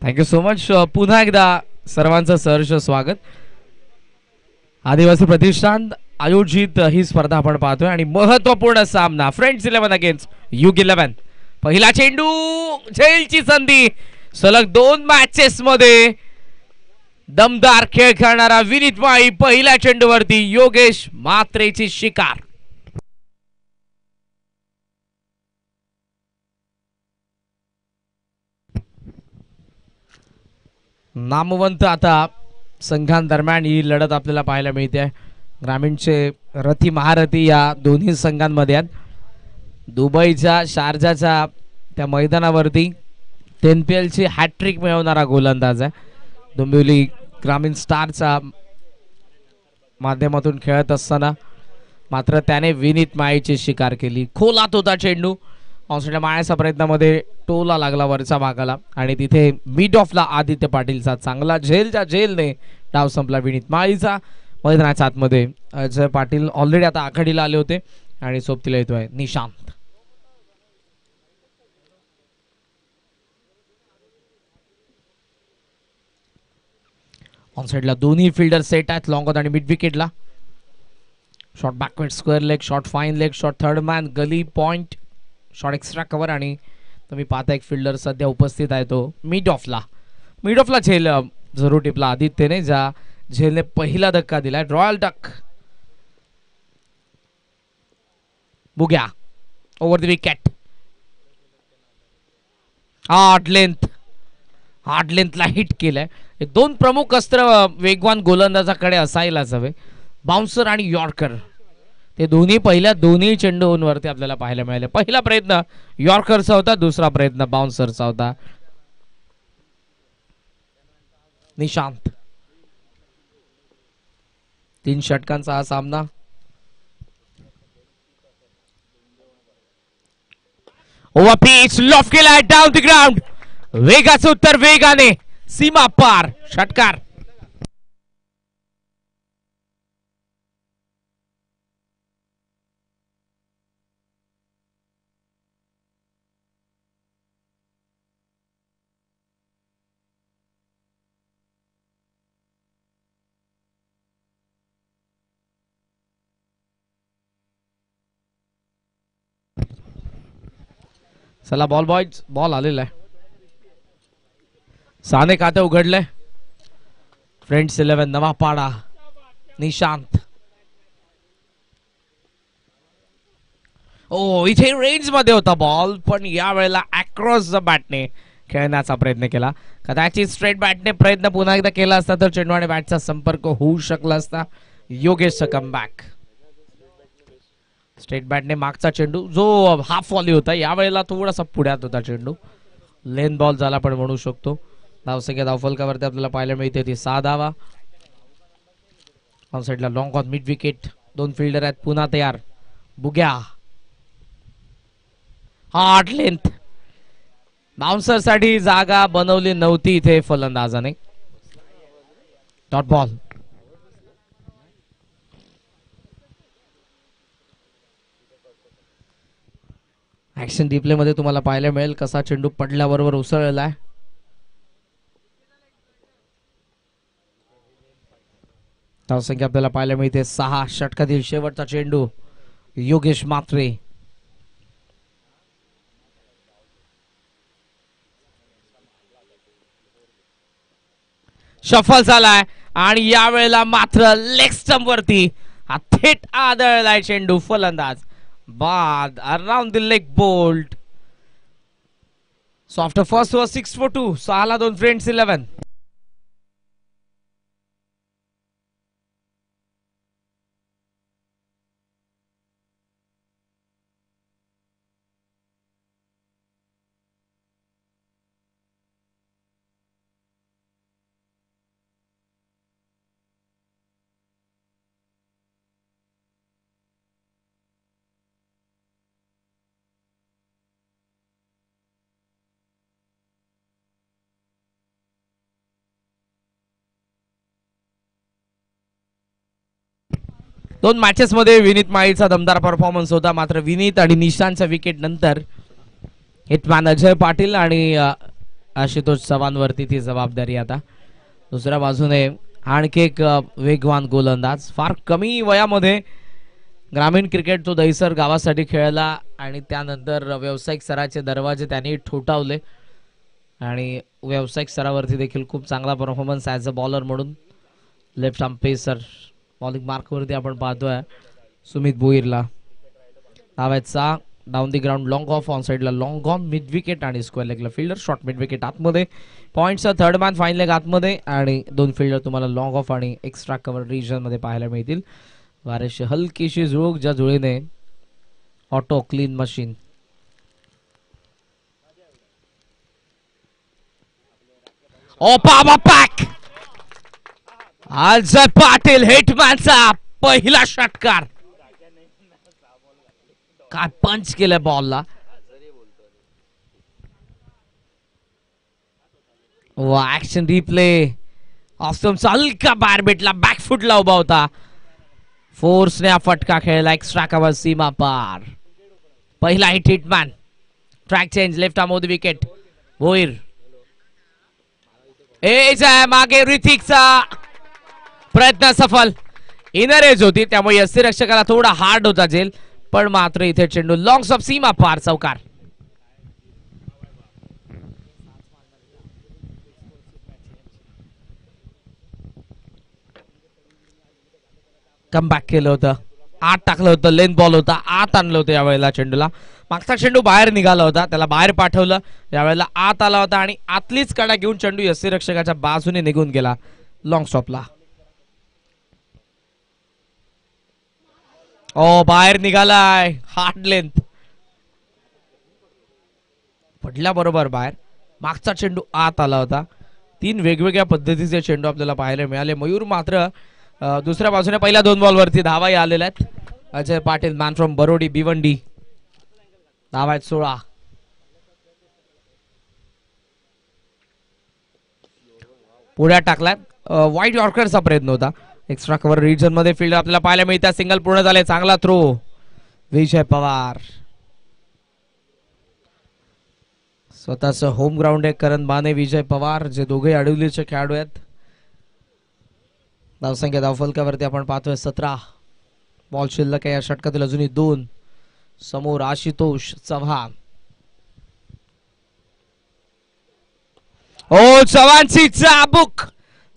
Thank you so much. पुन्हा एकदा सर्वांचं सहर्ष स्वागत. आदिवासी प्रतिष्ठान आयोजित ही स्पर्धा आपण पाहतोय आणि महत्वपूर्ण सामना फ्रेंड्स 11 अगेन्स्ट युग 11. पहिला चेंडू झेलची संधी. सलग 2 मॅचेस मध्ये दमदार खेळ खेळणारा विनीत माळी पहिल्या चेंडूवरती योगेश म्हात्रेची शिकार. नामवंत आता संघांदरम्यान ही लढत आपल्याला पाहायला मिळते. ग्रामीणचे रथी महारथी या दोन्ही संघांमध्ये आहेत. दुबईच्या शारजाच्या त्या मैदानावरती NPL ची हॅट्रिक मिळवणारा गोलंदाज आहे. डोंबिवली ग्रामीण स्टारच्या माध्यमातून खेळत असताना मात्र त्याने विनीत माळीची शिकार केली. खोलात होता चेंडू. ऑनसाइडला मारण्याच्या प्रयत्नामध्ये टोला लागला वरच्या भागाला आणि तिथे मिड ऑफला आदित्य पाटीलचा चांगला झेलच्या झेलने डाव संपला विनीत माळीचा. मैदानाच्या आतमध्ये अजय पाटील ऑलरेडी आता आघाडीला आले होते आणि सोबतीला येतोय निशांत. ऑनसाइडला दोन्ही फिल्डर सेट आहेत लॉंग ऑन आणि मिड विकेटला. Shot backward square leg, shot fine leg, shot third man, gully point, shot extra cover आणि तुम्ही पाहता एक फिल्डर सध्या उपस्थित आहे तो मिड ऑफला. मिड ऑफला झेल जरूर टिपला आदित्यने, ज्या झेलने पहिला धक्का दिलाय. रॉयल डक बुग्या ओव्हर द विकेट. हार्ड लेंथला हिट केलाय. दोन प्रमुख अस्त्र वेगवान गोलंदाजाकडे असायलाच हवे. बाउन्सर आणि यॉर्कर ते दोन्ही पहिल्या दोन्ही चेंडूंवरती आपल्याला पाहायला मिळाले. पहिला प्रयत्न यॉर्करचा होता, दुसरा प्रयत्न बाउन्सरचा होता. निशांत 3 षटकांचा हा सामना. ओव्हर पिच लॉफ केलाय डाऊन द ग्राउंड. वेगाचं उत्तर वेगाने सीमा पार षटकार. चला बॉल बॉयज, बॉल आलेला आहे. साने खाते उघडले. फ्रेंड्स 11 नवापाडा. निशांत इथे रेंज मध्ये होता बॉल, पण या वेळेला अक्रॉस द बॅटने खेळण्याचा प्रयत्न केला. कदाचित स्ट्रेट बॅटने प्रयत्न पुन्हा एकदा केला असता तर चेंडू आणि बॅटचा संपर्क होऊ शकला असता. योगेशचा कमबॅक. स्ट्रेट बॅटने मागचा चेंडू जो हाफ वॉली होता यावेळेला थोडासा पुढ्यात होता चेंडू. लेन बॉल झाला पण म्हणू शकतो. धावसंख्या धावफलकावरती आपल्याला पाहायला मिळते ती 6 धावा. ऑन साइडला long on mid wicket. 2 fielder आहेत पुन्हा तयार. बुग्या हार्ड लेंथ. बाउन्सर साठी जागा बनवली नव्हती इथे फलंदाजाने. Dot ball. ऍक्शन डिप्ले मध्ये तुम्हाला पाहायला मिळेल कसा चेंडू पडल्याबरोबर उसळलाय. धावसंख्या आपल्याला पाहायला मिळते 6. षटकातील शेवटचा चेंडू योगेश म्हात्रे. शफल झालाय आणि यावेळेला मात्र लेग स्टंप वरती हा थेट आदळलाय चेंडू. फलंदाज बाद around the leg bolt. So after first was 6 for 2. 6 ला 2 फ्रेंड्स 11. दोन मॅचेस मध्ये विनीत माळीचा दमदार परफॉर्मन्स होता. मात्र विनीत आणि निशांतच्या विकेट नंतर हिटमॅन अजय पाटील आणि आशुतोष चव्हाण वरती ती जबाबदारी आता. दुसऱ्या बाजूने आणखी एक वेगवान गोलंदाज, फार कमी वयामध्ये ग्रामीण क्रिकेट तो दहिसर गावासाठी खेळला आणि त्यानंतर व्यावसायिक स्तराचे दरवाजे त्यांनी ठोठावले आणि व्यावसायिक स्तरावरती देखील खूप चांगला परफॉर्मन्स ॲज अ बॉलर म्हणून. लेफ्ट आर्म पेसर बॉलिंग मार्कवरती आपण पाहतोय सुमित भोईरला. धावायचा down the ground long off, on साईडला लॉंग ऑन, मिड विकेट आणि स्क्वेअर लेगला फिल्डर, शॉर्ट मिड विकेट आतमध्ये, पॉईंटचा थर्ड मॅन फाईन लेग आतमध्ये आणि 2 फिल्डर तुम्हाला लॉंग ऑफ आणि एक्स्ट्रा कव्हर रिजन मध्ये पाहायला मिळतील. वारेशी हलकीशी जुळूक, ज्या जुळीने ऑटो क्लीन मशीन. ओपा पॅक, अजय पाटील हिटमॅनचा पहिला षटकार. काय पंच केलं बॉलला. ऍक्शन रिप्ले ऑस्टम हलका बाहेर भेटला, बॅकफुटला उभा होता, फोर्सने हा फटका खेळला, एक्स्ट्रा कव्हर सीमा पार. पहिला hit hitman. Track change, left arm मध्ये विकेट. भोईर एज आहे मागे, ऋतिकचा प्रयत्न सफल. इनर एज होती त्यामुळे यष्टीरक्षकाला थोडा हार्ड होता झेल, पण मात्र इथे चेंडू लॉंग ऑफ सीमा पार, चौकार. कमबॅक केलं होतं, आत टाकलं होतं, लेन बॉल होता, आत आणलं होतं यावेळेला चेंडूला. मागचा चेंडू बाहेर निघाला होता, त्याला बाहेर पाठवलं, यावेळेला आत आला होता आणि आतलीच कडा घेऊन चेंडू यष्टीरक्षकाच्या बाजूने निघून गेला लॉंग स्टॉपला. ओ बाहेर निघालाय, हार्ड लेंथ पडल्या बरोबर बाहेर. मागचा चेंडू आत आला होता. 3 वेगवेगळ्या पद्धतीचे चेंडू आपल्याला पाहायला मिळाले. मयूर मात्र दुसऱ्या बाजूने पहिल्या 2 बॉलवरती धावाही आलेल्या आहेत. अजय पाटील मॅन फ्रॉम बरोडी भिवंडी, धावा आहेत 16. पुढ्यात टाकलाय, वाईट यॉर्करचा प्रयत्न होता, एक्स्ट्रा कव्हर रिजन मध्ये फील्ड आपल्याला पाहायला मिळतात. सिंगल पूर्ण झाले, चांगला थ्रो विजय पवार. स्वतःच होम ग्राउंड आहे करण बाने, विजय पवार, जे दोघे अडवलीचे खेळाडू आहेत. धावसंख्या धावफलकावरती आपण पाहतोय 17. बॉल शिल्लक आहे या षटकातील अजूनही 2. समोर आशुतोष चव्हाण. ओ चव्हाणची चाबूक,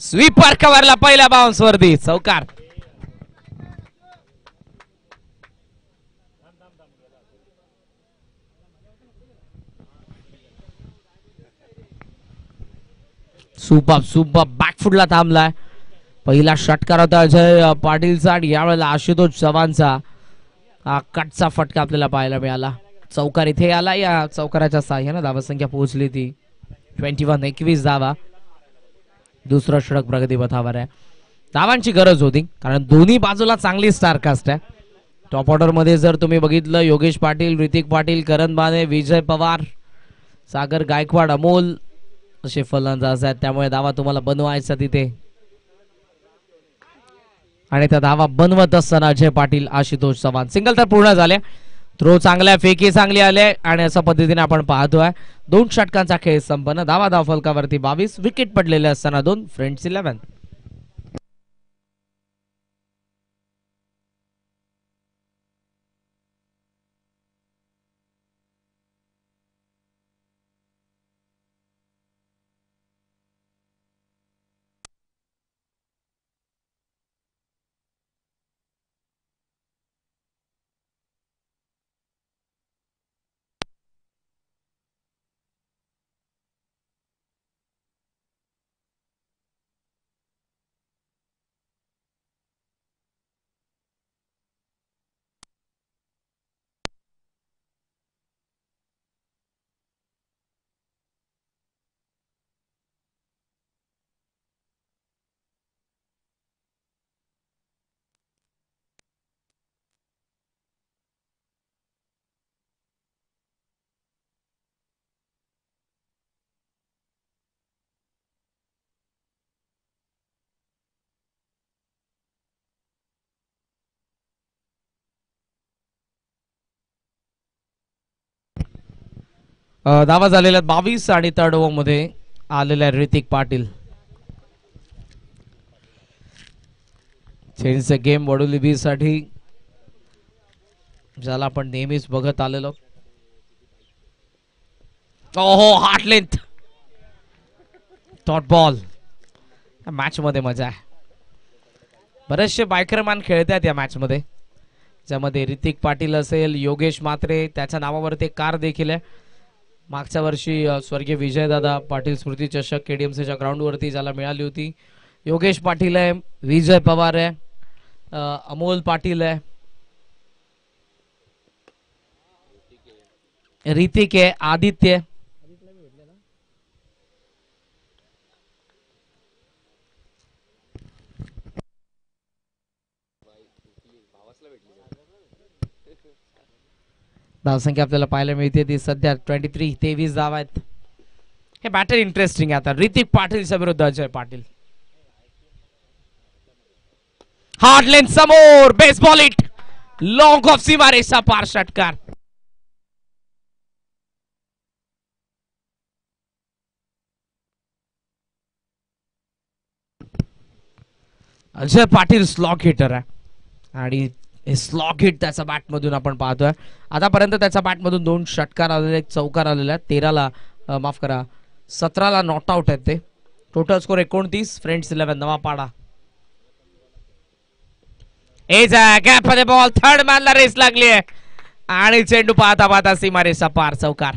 स्वीपर कव्हरला पहिल्या बाउन्स वरती, चौकार. सुपर बॅकफुटला थांबलाय. पहिला षटकार होता अजय पाटीलचा आणि यावेळेला आशुतोष चव्हाणचा कटचा फटका आपल्याला पाहायला मिळाला. चौकार इथे आला, या चौकाराच्या साह्यानं धावसंख्या पोहोचली ती 21, 21 धावा. दुसरं षटक प्रगतीपथावर आहे. धावांची गरज होती कारण दोन्ही बाजूला चांगली स्टारकास्ट आहे. टॉप ऑर्डर मध्ये जर तुम्ही बघितलं, योगेश पाटील, ऋतिक पाटील, करण बाने, विजय पवार, सागर गायकवाड, अमोल असे फलंदाज आहेत. त्यामुळे धावा तुम्हाला बनवायचा तिथे, आणि त्या धावा बनवत असताना अजय पाटील, आशुतोष चव्हाण. सिंगल तर पूर्ण झाले, थ्रो चांगल्या, फेकी चांगली आले आणि अशा पद्धतीने आपण पाहतोय 2 षटकांचा खेळ संपन्न. धावा धावफलकावरती 22, विकेट पडलेले असताना 2. फ्रेंड्स 11. धावा झालेल्या 22 आणि थर्ड ओव्हर मध्ये आलेल्या ऋतिक पाटील. चेंज गेम वडोली बी साठी, ज्याला आपण नेहमीच बघत आलेलो. ओहो, heart length dot ball. Match मध्ये मजा आहे. बरेचसे बायकरमॅन खेळतात या मॅच मध्ये, ज्यामध्ये ऋतिक पाटील असेल, योगेश म्हात्रे, त्याच्या नावावरती एक कार देखील आहे. मागच्या वर्षी स्वर्गीय विजयदादा पाटील स्मृती चषक केडीएमसीच्या ग्राउंड वरती ज्याला मिळाली होती. योगेश पाटील आहे, विजय पवार आहे, अमोल पाटील आहे, ऋतिक आहे, आदित्य. धावसंख्या आपल्याला पाहायला मिळते ती सध्या 23 धावा आहेत. हे बॅटर इंटरेस्टिंग आहे आता. ऋतिक पाटीलच्या विरुद्ध अजय पाटील. हार्ड लेंथ समोर, बेसबॉल हिट, लॉंग ऑफ सीमारेषा पार षटकार. अजय पाटील स्लॉग हिटर आहे आणि हे स्लॉग हिट त्याच्या बॅटमधून आपण पाहतोय. आतापर्यंत त्याच्या बॅटमधून 2 षटकार आलेले आहेत, चौकार आलेला आहे. 13ला माफ करा 17ला नॉट आउट आहेत ते. Total score 29. Friends 11 Navapada. Gap मध्ये बॉल, थर्ड मॅनला रेस लागली आहे आणि चेंडू पाहता पाहता सीमारेषा पार, चौकार.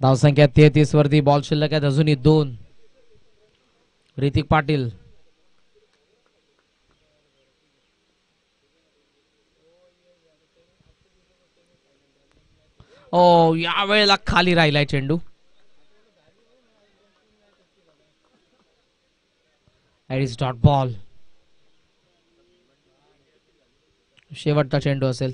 धावसंख्या 33 वरती. बॉल शिल्लक आहेत अजूनही 2. ऋतिक पाटील. ओ, यावेळेला खाली राहिलाय चेंडू. Dot ball. शेवटचा चेंडू असेल.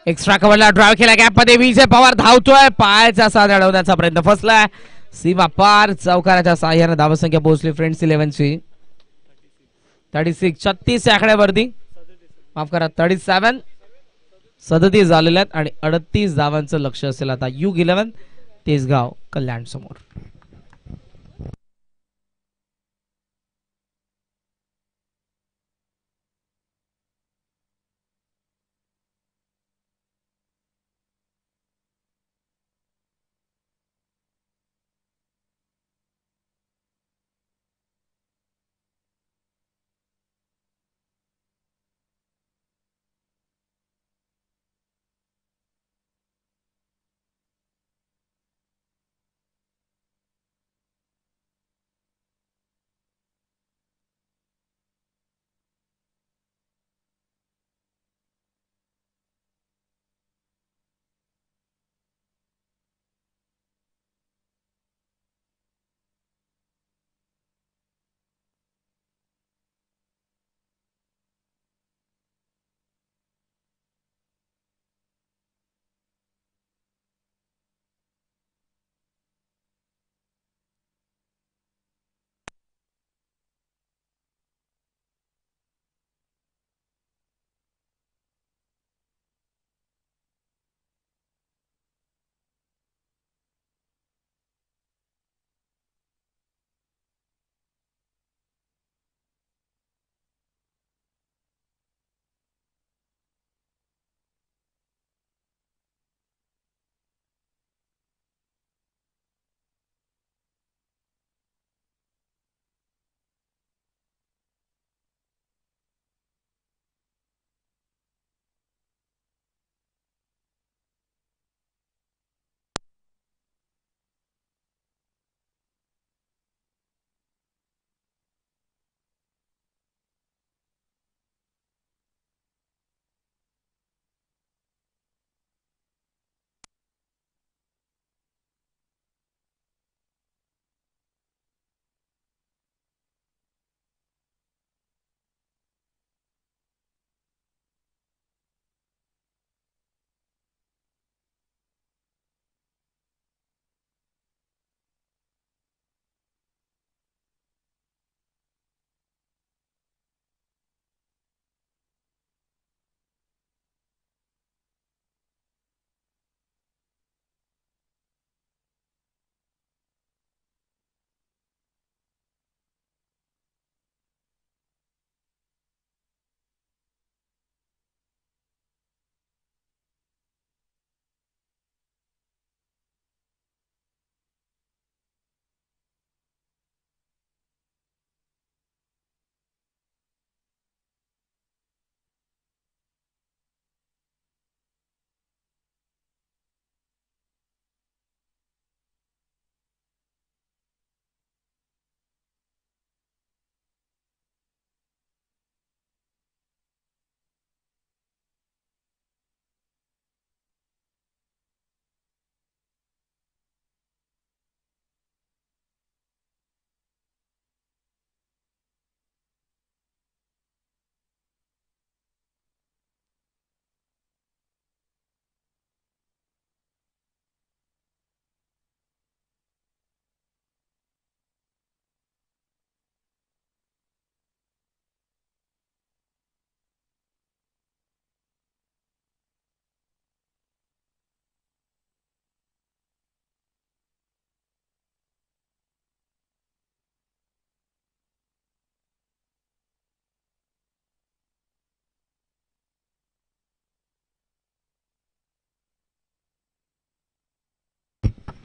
एक्स्ट्रा कव्हरला ड्राइव्ह केला, गॅप मध्ये विजय पवार धावतोय, पायाचा साथ अडवण्याचा प्रयत्न फसलाय. सीमा पार, चौकाराच्या साह्याने धावसंख्या पोहोचली फ्रेंड्स 11 ची 36 या आकड्यावरती. माफ करा 37 झालेल्या आहेत आणि 38 धावांचं लक्ष असेल आता U11 तेसगाव कल्याण समोर.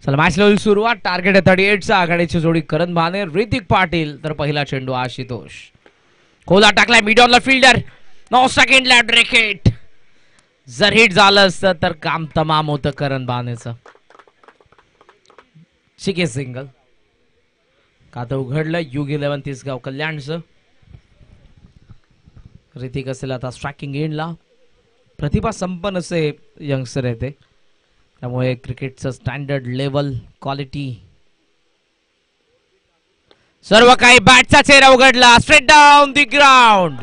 चला मॅचला होईल सुरुवात. टार्गेट आहे 38 चा. आघाडीची जोडी करण भाने ऋतिक पाटील, तर पहिला चेंडू आशुतोष. खोला टाकलाय मिड ऑनला फिल्डर. 9 सेकंडला रॅकेट. जर हिट झालं असतं तर काम तमाम होतं करण भानेचं. शिके सिंगल. खातं उघडलं युग 11 तिसगाव कल्याणचं. ऋतिक असेल आता स्ट्रायकिंग एंडला. प्रतिभा संपन्न असे यंगस्टर आहे ते, त्यामुळे क्रिकेटचं स्टँडर्ड लेवल क्वालिटी सर्व काही बॅटचा चेहरा उघडला. Straight down the ground.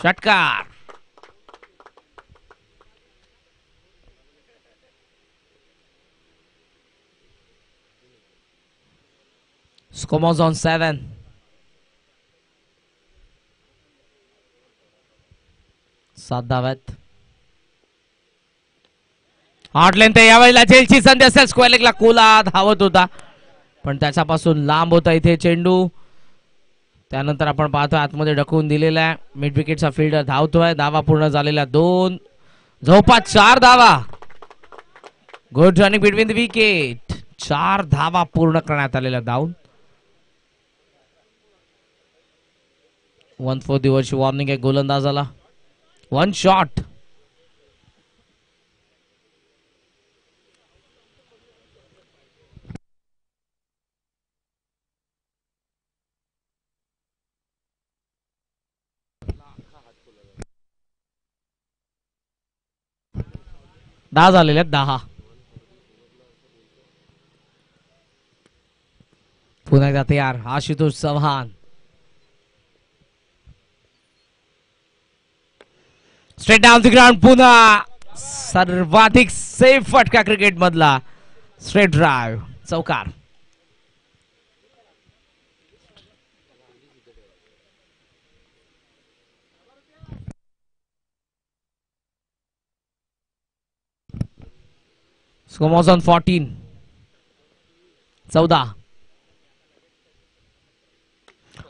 षटकार. स्कोमोज ऑन 7. 7 धाव्यात. हॉट लेंथ यावेळेला जेलची संधी असेल. स्क्वेअर लेगला कोला धावत होता, पण त्याच्यापासून लांब होता इथे चेंडू. त्यानंतर आपण पाहतो आतमध्ये ढकलून दिलेला आहे. मिड विकेटचा फिल्डर धावतोय. धावा पूर्ण झालेल्या 2, जवळपास 4 धावा. Good running between the wicket. 4 धावा पूर्ण करण्यात आलेल्या धावून. 1-4 दिवसची वॉर्निंग आहे गोलंदाजाला. 1 शॉट. दहा झालेले आहेत. 10. पुन्हा एकदा तयार Ashutosh Chavan. Straight down the ground. पुन्हा सर्वाधिक सेफ फटका क्रिकेट मधला. Straight drive. चौकार. स्कोमोज ऑन 14. 14.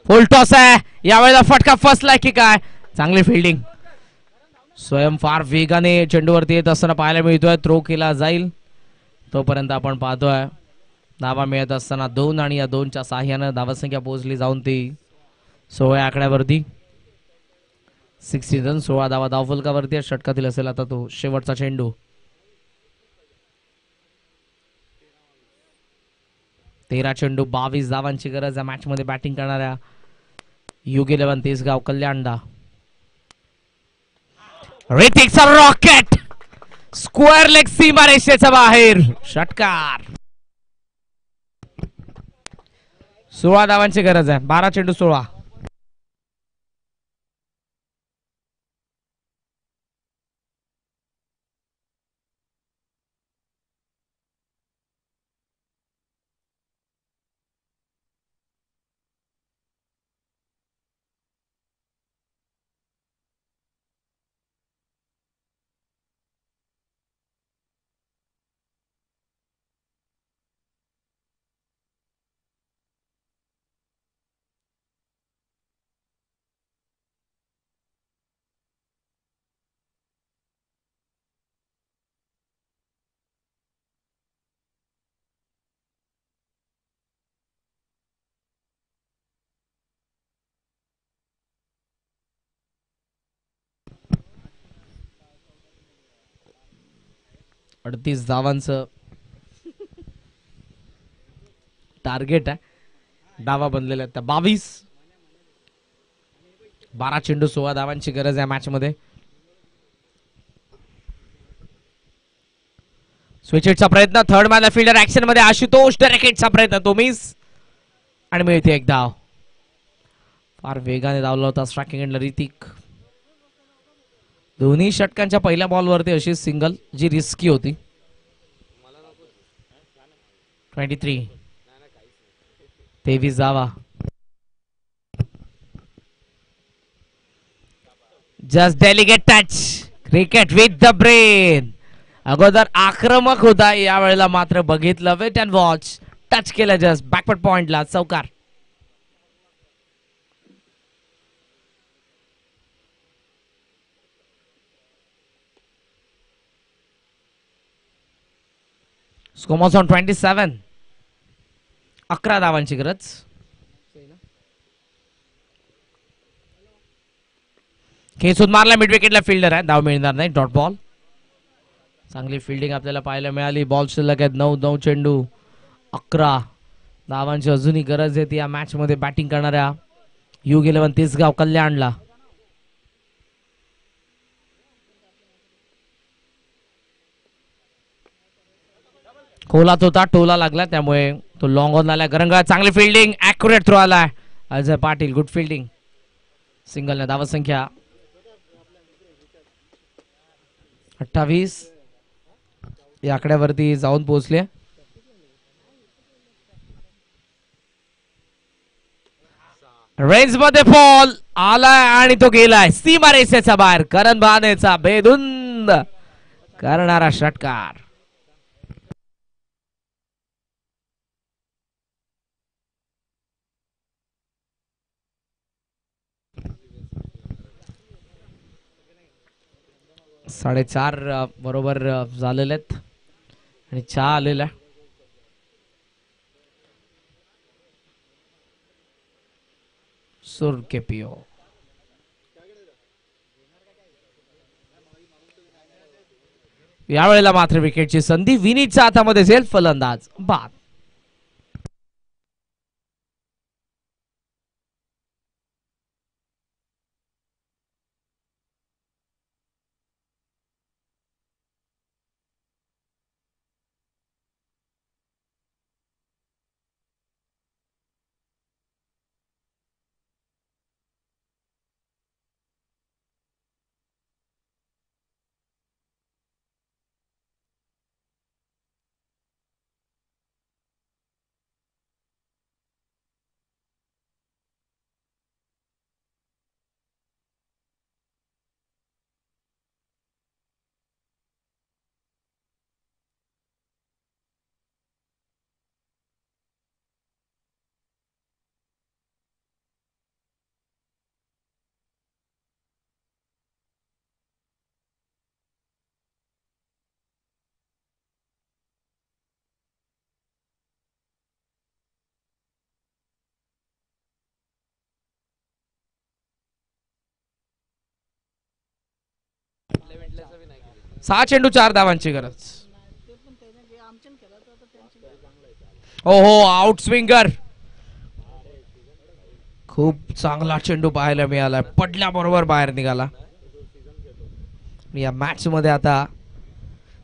फुल टॉस आहे. यावेळेला फटका फसलाय की काय. चांगली फिल्डिंग. स्वयं फार वेगाने चेंडूवरती येत असताना पाहायला मिळतोय. थ्रो केला जाईल तोपर्यंत आपण पाहतोय धावा मिळत असताना 2 आणि या 2च्या साह्यानं धावसंख्या पोहोचली जाऊन ती 16 आकड्यावरती. 16 रन 16 धावा धावफलकावरती. षटकातील असेल आता तो शेवटचा चेंडू. 13 चेंडू 22 धावांची गरज आहे मॅच मध्ये बॅटिंग करणाऱ्या युग 11 तिसगाव कल्याणला. ऋतिकचा रॉकेट. स्क्वेअर लेग सीमारेषेच्या बाहेर. षटकार. 16 धावांची गरज आहे. 12 चेंडू 16. अडतीस धावांचं टार्गेट आहे. धावा बनलेल्या आहेत त्या 22. 12 चेंडू 16 धावांची गरज आहे मॅच मध्ये. स्विचचा प्रयत्न. थर्ड मॅन फिल्डर ऍक्शन मध्ये. आशुतोष रॅकेटचा प्रयत्न तो मिस आणि मिळते एक धाव. फार वेगाने धावला होता स्ट्रायकिंग एंडला ऋतिक. दोन्ही षटकांच्या पहिल्या बॉलवरती अशी सिंगल जी रिस्की होती. 23. 23 धावा. Just delegate touch. Cricket with the brain. अगोदर आक्रमक होता, यावेळेला मात्र बघितलं वेट अँड वॉच. टच केलं जस्ट बॅकवर्ड पॉइंटला. चौकार. स्कोमॉस ऑन 27. 11 धावांची गरज. खेचून मारला मिड विकेटला, फिल्डर आहे, धाव मिळणार नाही, डॉट बॉल. चांगली फिल्डिंग आपल्याला पाहायला मिळाली. बॉल शिल्लक आहेत 9 चेंडू, 11 धावांची अजूनही गरज आहे या मॅच मध्ये बॅटिंग करणाऱ्या U11 तिसगाव कल्याणला. खोलात होता, टोला लागला, त्यामुळे तो लॉंग ऑन आला. गरंगा चांगली फिल्डिंग, ॲक्युरेट थ्रो आलाय Ajay Patil, good fielding. Single धावा संख्या 28 या आकड्यावरती जाऊन पोहोचले. रेंज मध्ये बॉल आलाय आणि तो गेलाय सीमा रेषेच्या बाहेर. करण बहानेचा बेधुंद करणारा षटकार. साडेचार बरोबर झालेले आहेत आणि चहा आलेला. सुर के पिओ. यावेळेला मात्र विकेटची संधी विनीतच्या हातामध्ये झेल, फलंदाज बाद. सहा चेंडू 4 धावांची गरज. हो आउट स्विंगर. खूप चांगला चेंडू पाहायला मिळाला, पडल्याबरोबर बाहेर निघाला. या मॅच मध्ये आता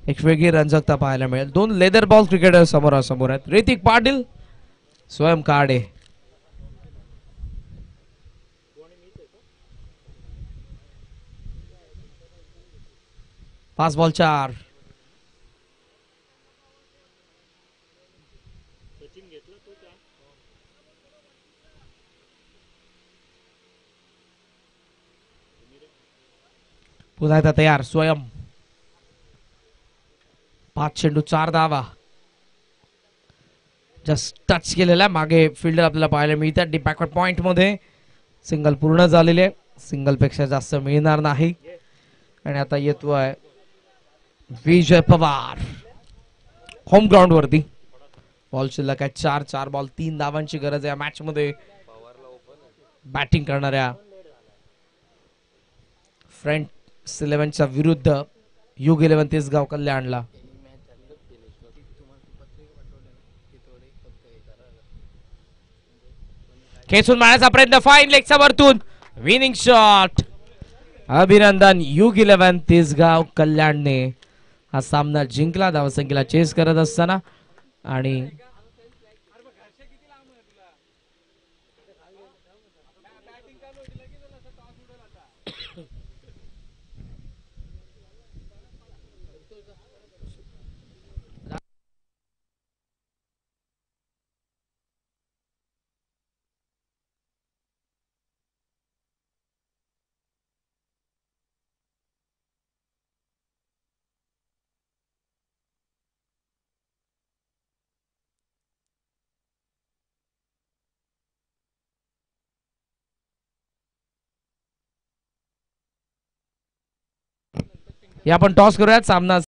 एक वेगळी रंजकता पाहायला मिळेल. 2 लेदर बॉल क्रिकेटर समोरासमोर आहेत. ऋतिक पाटील, स्वयं काडे. 5 बॉल 4. पुन्हा एकदा तयार स्वयं. 5 चेंडू 4 धावा. जस्ट टच केलेला मागे फिल्डर आपल्याला पाहायला मिळतात. डीप बॅकवर्ड पॉइंट मध्ये सिंगल पूर्ण झालेले, सिंगल पेक्षा जास्त मिळणार नाही. आणि आता येतोय विजय पवार होम ग्राउंड वरती. बॉल शिल्लक आहे 4 बॉल 3 धावांची गरज आहे या मॅच मध्ये बॅटिंग करणाऱ्या फ्रंट 11च्या विरुद्ध U11 तिसगाव कल्याणला. खेचून मारण्याचा प्रयत्न, फाईन लेगच्या वरतून विनिंग शॉट. अभिनंदन U11 तिसगाव कल्याणने हा सामना जिंकला धावसंख्येला चेस करत असताना. आणि आपण टॉस करूयात. सामना